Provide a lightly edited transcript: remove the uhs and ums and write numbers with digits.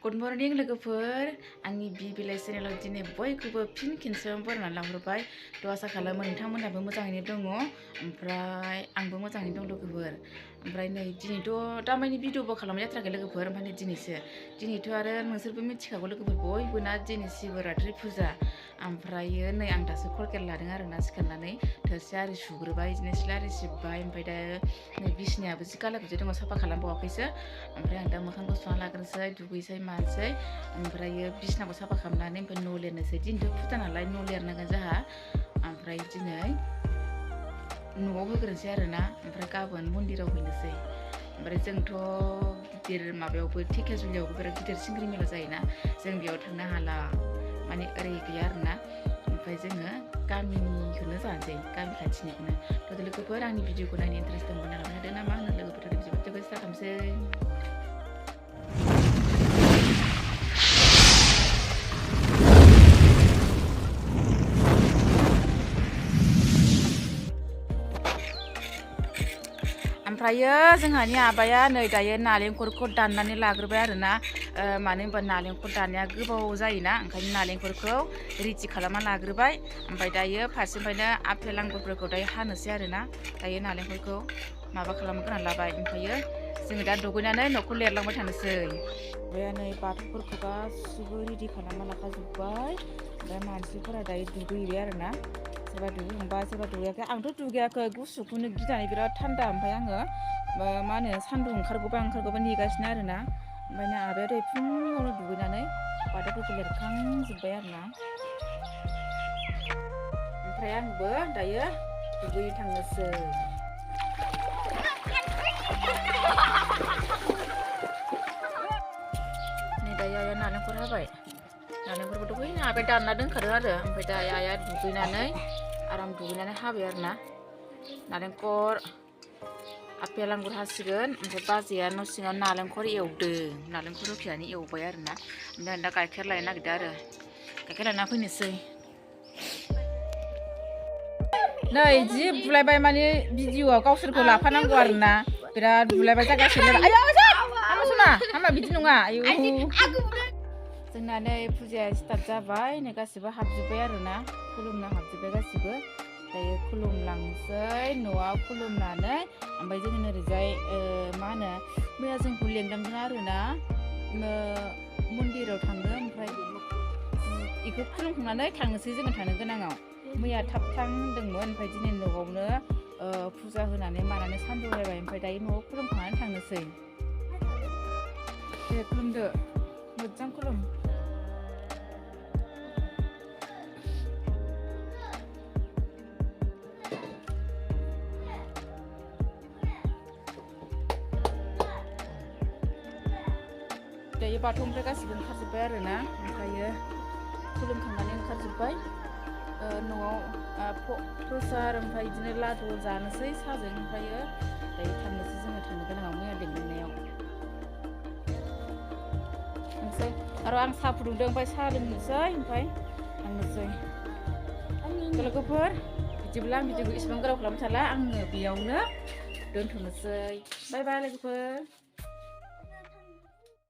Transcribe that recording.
Good morning लोगोफोर आंनि बि बिलाइ चेनेलाव दिनै बयखौबो फिन खेनसे बरायनानै लाहरबाय थ' आसा खालामो नोंथांमोनहाबो मोजाङैनो दङ ओमफ्राय आंबो मोजाङैनो दं लोगोफोर ओमफ्राय नै दिनैथ' दामानि भिडिअबो खालामनाय जाथाराखै लोगोफोर ओमफ्राय नै दिनैथ' आरो नोंसोरबो मिथिखागौ लोगोफोर बयबो ना दिनै शिवरात्रि फुजा ओमफ्रायो नै आं दासो कलगेट लादों आरोना सिखारनानै थोरसि आरि सुग्रोबाय बिदिनो सिथ्ला आरि सिबबाय ओमफ्राय दा नै बिसिनायाबो जि गाला गुजाय दङ साफा खालामबावाखैसो ओमफ्राय आं दा मोखांखौ सुना लाग्रोसै दुगैसै मानसै ओमफ्रायो बिसिनाखौ साफा खालामनानै ओमफ्राय न' लिरनोसै दिनैथ' फुजा नालाय न' लिरनांगोन जोंहा ओमफ्राय दिनै न'आव होग्रोनोसै आरोना ओमफ्राय गाबोन मन्दिराव हैनोसै ओमफ्राय जोंथ' गिदिर माबायावबो धेकियाजुलियावबो बिराद गिदिर सिंग्रि मेला जायोना जों बेयाव थांनो हाला माने ओरै गैया आरोना ओमफ्राय जोङो गामिनिखौनो जानोसै गामि खाथिनिखौनो थ' लोगोफोर आंनि भिडिअखौ नायनो इन्टारेस्ट दंबा नालाय हादों ना मा होनो लोगोफोर बिदिबो स्टार्ट खालामसै। ओमफ्रायो जोंहानि आबाया नै दायो नालेंखरखौ दाननानै लाग्रोबाय आरोना मानो होनबा नालेंखर दाननाया गोबाव जायोना ओंखायनो नालेंखरखौ रेडि खालामना लाग्रोबाय ओमफ्राय दायो फारसेनिफ्रायनो आपेल आंगुरफोरखौ दायो हानोसै आरोना दायो नालेंखरखौ माबा खालामग्रोना लाबाय ओमफ्रायो जोङो दा दुगैनानै न'खौ लिरलांबाय थानोसै। ओमफ्राय नै बाथौफोरखौ गासिबो रेडि खालामना लाखाजोब्बाय ओमफ्राय मानसिफोरा दायो दुगैहैबाय आरोना सोरबा दुगैखांबाय सोरबा दुगैयाखै आंथ' दुगैयाखै गुसुखौनो गिनानै बिराद थान्दा ओमफ्राय आङो मा होनो सान्दुं ओंखारगौबा नेगासिनो आरोना ओमफ्राय ना आबाया दहाय फुङावनो दुगैनानै बाथौफोरखौ लिरखांजोब्बाय आरोना ओमफ्राय आंबो दायो दुगैनो थांनोसै। नै दायो आइया नालेंखर हाबाय नालेंखरखौ दहायनो आबाया दानना दोनखादों आरो ओमफ्राय दा आइया दुगैनानै आराम दुगैनानै हाबाय आरोना नालेंखर आपेल आंगुर हासिगोन ओमफ्राय बाजैया न' सिङाव नालेंखर एवदों नालेंखर रुखिनानै एवबाय आरोना ओमफ्राय आं दा गाइखेर लायनो नागिरदों आरो गाइखेर लायना फैनोसै। नै जि बुलायबाय माने भिडिअआव गावसोरखौ लाफानांगौ आरोना बिराद बुलायबाय जागासिनो आयौ हामा सना हामा बिदि नङा आयौ जोंना नै फुजाया स्टार्ट जाबाय नै गासिबो हाबजोब्बाय आरोना खुलुमनो हाबजोब्बाय गासिबो दायो खुलुमलांसै न'आव खुलुमनानै ओमफ्राय जोङो ओरैजाय मा होनो मैया जोंखौ लेंदोंमोन आरोना मन्दिराव थांनो ओमफ्राय बेखौ खुलुमखांनानै थांनोसै जोङो थांनो गोनाङाव मैया थाब थां होनदोंमोन ओमफ्राय दिनै न'आवनो फुजा होनानै मानानै सानजौलायबाय ओमफ्राय दायो न'आव खुलुमखांनानै थांनोसै। दे खुलुमदो मोजां खुलुम। दायो बाथौनिफ्राय गासिबो ओंखारजोब्बाय आरोना ओमफ्रायो खुलुमखांनानै ओंखारजोब्बाय न'आव प्रसाद ओमफ्राय बिदिनो लादु जानोसै साहाजों ओमफ्रायो दायो थांनोसै जोङो थांनो गोनाङाव मैया लिंलांनायाव थांसै आरो आं साहा फुदुंदों ओमफ्राय साहा लोंनोसै ओमफ्राय थांनोसै। लोगोफोर बिदिब्ला आं भिडिअखौ इसेबां गोलाव खालामनो थाला आङो बेयावनो दोनथ'नोसै बाय बाय लोगोफोर।